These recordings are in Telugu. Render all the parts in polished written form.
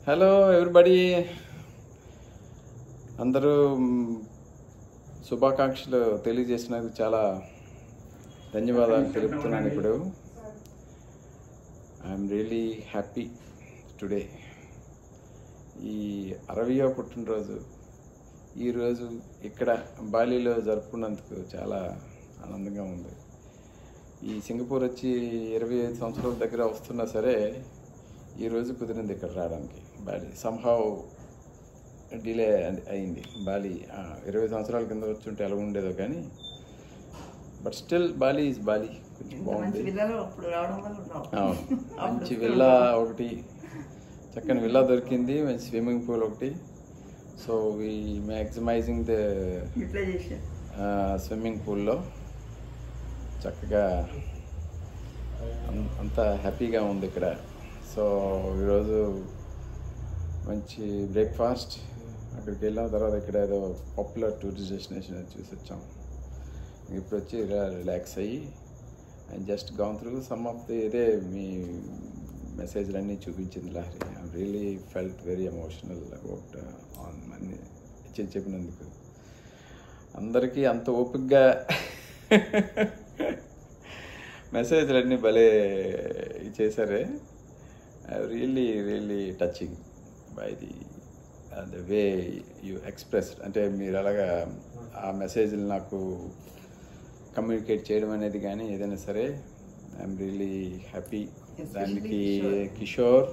హలో ఎవ్రీబడి, అందరూ శుభాకాంక్షలు తెలియజేసినందుకు చాలా ధన్యవాదాలు తెలుపుతున్నాను. ఇప్పుడు ఐఎమ్ రియలీ హ్యాపీ టుడే. ఈ 60వ పుట్టినరోజు ఈరోజు ఇక్కడ బాలీలో జరుపుకున్నందుకు చాలా ఆనందంగా ఉంది. ఈ సింగపూర్ వచ్చి 25 సంవత్సరాల దగ్గర వస్తున్నా సరే ఈరోజు కుదిరింది ఇక్కడ రావడానికి. బాలి సంహౌ డిలే అయింది. బాలి 20 సంవత్సరాల కింద వచ్చి ఉంటే ఎలా ఉండేదో కానీ, but still Bali is Bali. కొంచెం బాగుంది. మంచి విల్లా ఒకటి, చక్కని విల్లా దొరికింది, మంచి స్విమ్మింగ్ పూల్ ఒకటి. So we maximizing the swimming పూల్లో చక్కగా అంతా హ్యాపీగా ఉంది ఇక్కడ. సో ఈరోజు మంచి బ్రేక్ఫాస్ట్, అక్కడికి వెళ్ళిన తర్వాత ఇక్కడ ఏదో పాపులర్ టూరిస్ట్ డెస్టినేషన్ చూసి వచ్చాం. ఇప్పుడు వచ్చి రిలాక్స్ అయ్యి and just gone through some of the ఇదే మీ మెసేజ్లన్నీ చూపించింది Lahari. I really felt very emotional about on అన్ని చెప్పినందుకు. అందరికీ అంత ఓపికగా మెసేజ్లన్నీ భలే చేశారే. Really really touching by the way you expressed. అంటే మీరు అలాగా ఆ మెసేజ్లు నాకు కమ్యూనికేట్ చేయడం అనేది కానీ ఏదైనా సరే ఐఎమ్ రియల్లీ హ్యాపీ. దానికి కిషోర్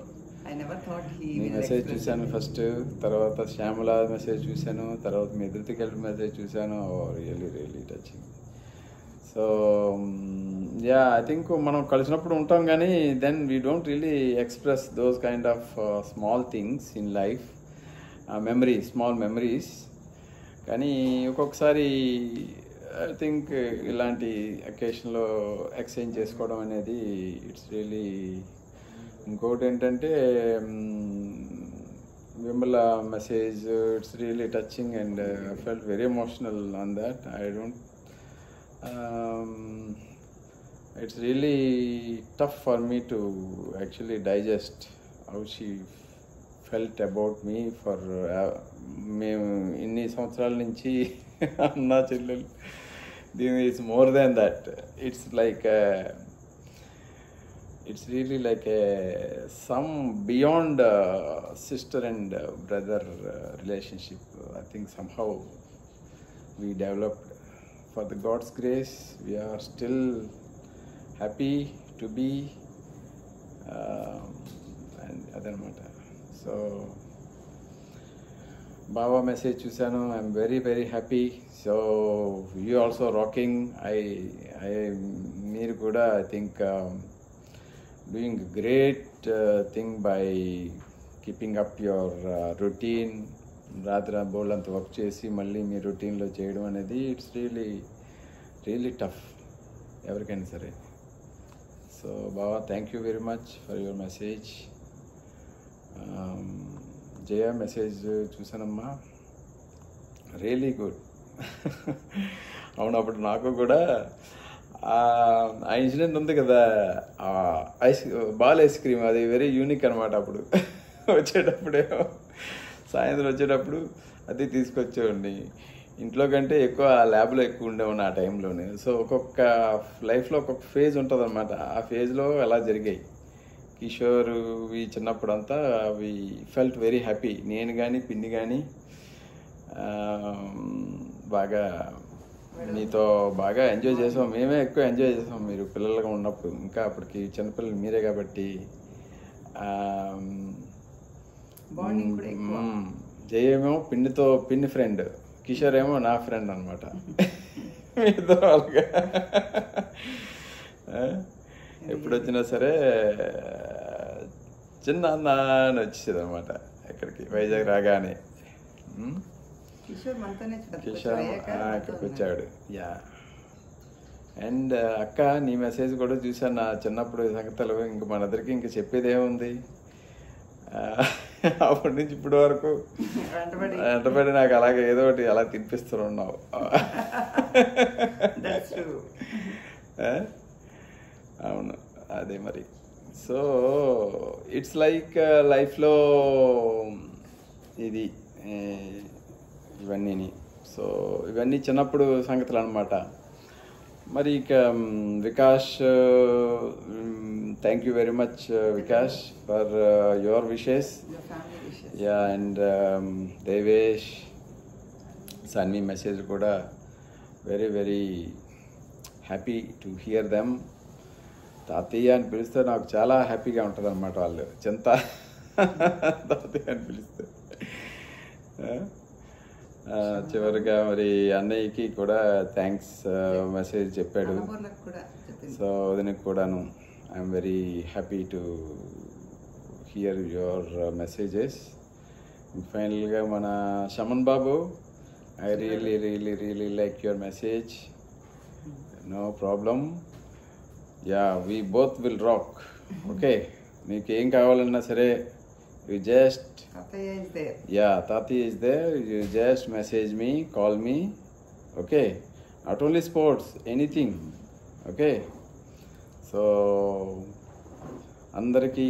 మీ మెసేజ్ చూశాను ఫస్ట్, తర్వాత శ్యామల మెసేజ్ చూశాను, తర్వాత మీ ధృతికల్ మెసేజ్ చూశాను. Really really touching. So yeah, I think మనం కలిసినప్పుడు ఉంటాం కానీ then we don't really express those kind of small things in life, memories, small memories. కానీ ఒక్కొక్కసారి ఐ థింక్ ఇలాంటి అకేషన్లో ఎక్స్చేంజ్ చేసుకోవడం అనేది ఇట్స్ రియలీ. ఇంకోటి ఏంటంటే Vimala message, it's really touching and I felt very emotional on that. It's really tough for me to actually digest how she felt about me for మేము ఇన్ని సంవత్సరాల నుంచి అన్నా చెల్లెలు. దీని it's more than that. It's like it's really like some beyond sister and brother relationship. I think somehow we developed. For the God's grace, we are still happy to be and అదనమాట. సో బాబా మెసేజ్ చూశాను. I'm very very happy. So you also rocking. మీరు కూడా I think doing great thing by keeping up your routine. రాత్రి బోల్డ్ అంత వర్క్ చేసి మళ్ళీ మీ రొటీన్లో చేయడం అనేది ఇట్స్ రియలీ రియలీ టఫ్ ఎవరికైనా సరే. సో బాబా, thank you very much for your message. Jaya message చూసానమ్మా, రియలీ గుడ్. అవును, అప్పుడు నాకు కూడా ఆ ఇన్సిడెంట్ ఉంది కదా, బాల్ ఐస్ క్రీమ్, అది వెరీ యూనిక్ అనమాట. అప్పుడు వచ్చేటప్పుడేమో సాయంత్రం వచ్చేటప్పుడు అది తీసుకొచ్చేవాడిని. ఇంట్లో కంటే ఎక్కువ ల్యాబ్లో ఎక్కువ ఉండేవాడిని ఆ టైంలోనే. సో ఒక్కొక్క లైఫ్లో ఒక్కొక్క ఫేజ్ ఉంటుంది అనమాట. ఆ ఫేజ్లో అలా జరిగాయి. కిషోర్ ఈ చిన్నప్పుడు అంతా వి ఫెల్ట్ వెరీ హ్యాపీ. నేను కానీ పిన్ని కానీ బాగా మీతో బాగా ఎంజాయ్ చేసాం. మేమే ఎక్కువ ఎంజాయ్ చేసాం మీరు పిల్లలుగా ఉన్నప్పుడు. ఇంకా అప్పటికి చిన్నపిల్లలు మీరే కాబట్టి. జయేమో పిన్ని ఫ్రెండ్, కిషోర్ ఏమో నా ఫ్రెండ్ అనమాట. మీతో వాళ్ళగా ఎప్పుడు వచ్చినా సరే చిన్న అన్న అని వచ్చేది అనమాట ఇక్కడికి. వైజాగ్ రాగానే కిషోర్ ఇక్కడికి వచ్చాడు. యా. అండ్ అక్క, నీ మెసేజ్ కూడా చూసాను నా చిన్నప్పుడు సంగతులు. ఇంక మనందరికీ ఇంక చెప్పేది ఏముంది. అప్పటి నుంచి ఇప్పటి వరకు వెంటబడి నాకు అలాగే ఏదో ఒకటి అలా తినిపిస్తూ ఉన్నావు. అవును, అదే మరి సో ఇట్స్ లైక్ లైఫ్లో ఇది ఇవన్నీ. సో ఇవన్నీ చిన్నప్పుడు సంగతులు అనమాట. మరి ఇక Vikash, thank you very much Vikash for your wishes. Yeah, and Devesh Sunny message కూడా very very happy to hear them. తాతయ్య అని పిలిస్తే నాకు చాలా హ్యాపీగా ఉంటుంది అనమాట. వాళ్ళు చింత తాతయ్య అని పిలిస్తే. చివరిగా మరి అన్నయ్యకి కూడా థ్యాంక్స్ మెసేజ్ చెప్పాడు. సో దీనికి కూడాను I'm very happy to hear your messages. ఫైనల్గా మన Shaman Babu, I really really really like your message. No problem. Yeah, we both will rock. Okay, నీకు ఏం కావాలన్నా సరే you just Tati is there. You just message me, call me. Okay, not only sports, anything. Okay, so అందరికీ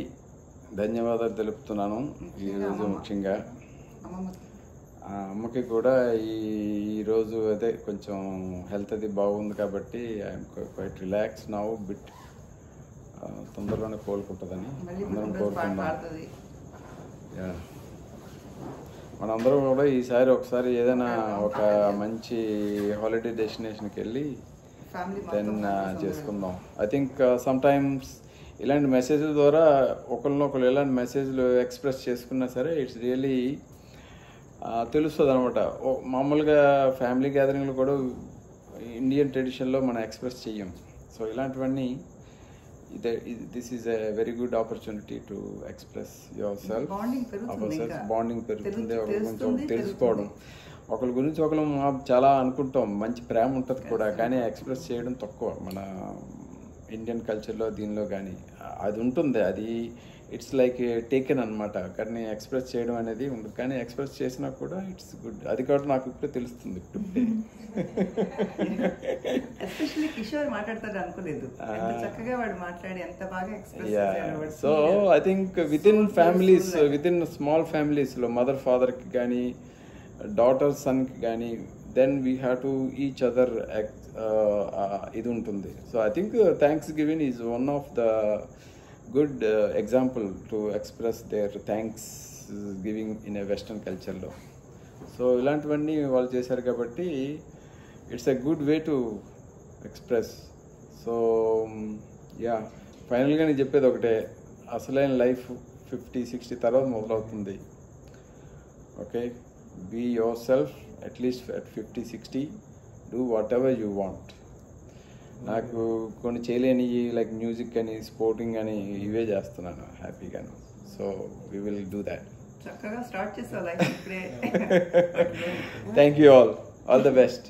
ధన్యవాదాలు తెలుపుతున్నాను. ఈరోజు ముఖ్యంగా అమ్మకి కూడా ఈరోజు అదే కొంచెం హెల్త్ అది బాగుంది కాబట్టి I'm quite relax now bit. తొందరలోనే కోలుకుంటుందని అందరం కోరుకుంటున్నాం. మనందరం కూడా ఈసారి ఒకసారి ఏదైనా ఒక మంచి హాలిడే డెస్టినేషన్కి వెళ్ళి దెన్ చేసుకుందాం. ఐ థింక్ సమ్టైమ్స్ ఇలాంటి మెసేజ్ల ద్వారా ఒకరినొకరు ఇలాంటి మెసేజ్లు ఎక్స్ప్రెస్ చేసుకున్నా సరే ఇట్స్ రియలీ తెలుస్తుంది అనమాట. మామూలుగా ఫ్యామిలీ గ్యాదరింగ్లో కూడా ఇండియన్ ట్రెడిషన్లో మనం ఎక్స్ప్రెస్ చెయ్యం. సో ఇలాంటివన్నీ this is a very good opportunity to express yourself. Bonding పెరుగుతుంది. ఒకరి తెలుసుకోవడం, ఒకరి గురించి ఒకరు చాలా అనుకుంటాం, మంచి ప్రేమ ఉంటుంది కూడా, కానీ ఎక్స్ప్రెస్ చేయడం తక్కువ మన ఇండియన్ కల్చర్లో దీనిలో. కానీ అది ఉంటుంది, అది ఇట్స్ లైక్ టేకెన్ అనమాట. కానీ ఎక్స్ప్రెస్ చేయడం అనేది ఉండదు. కానీ ఎక్స్ప్రెస్ చేసినా కూడా ఇట్స్ గుడ్. అది కాబట్టి నాకు ఇప్పుడే తెలుస్తుంది. ఎస్పెషల్లీ కిషోర్ మాట్లాడతాడు అనుకోలేదు, చక్కగా వాడు మాట్లాడి ఎంత బాగా ఎక్స్ప్రెస్ చేశాడు. So I think with in small ఫ్యామిలీస్లో మదర్ ఫాదర్కి కానీ డాటర్ సన్కి కానీ then we have to each other ఇది ఉంటుంది. So I think Thanksgiving is one of the good example to express their Thanksgiving in a western కల్చర్లో. సో ఇలాంటివన్నీ వాళ్ళు చేశారు కాబట్టి it's a good way to express. So yeah, ఫైనల్గా నేను చెప్పేది ఒకటే, అసలైన లైఫ్ 50-60 తర్వాత మొదలవుతుంది. Okay, be your self at least at 50-60. Do what ever you want. నాకు కొన్ని చేయలేని లైక్ మ్యూజిక్ అని స్పోర్టింగ్ అని ఇవే చేస్తున్నాను హ్యాపీగాను. So we will do that. చక్కగా స్టార్ట్ చేసావు లైఫ్ ఇప్పుడే. Thank you all the best.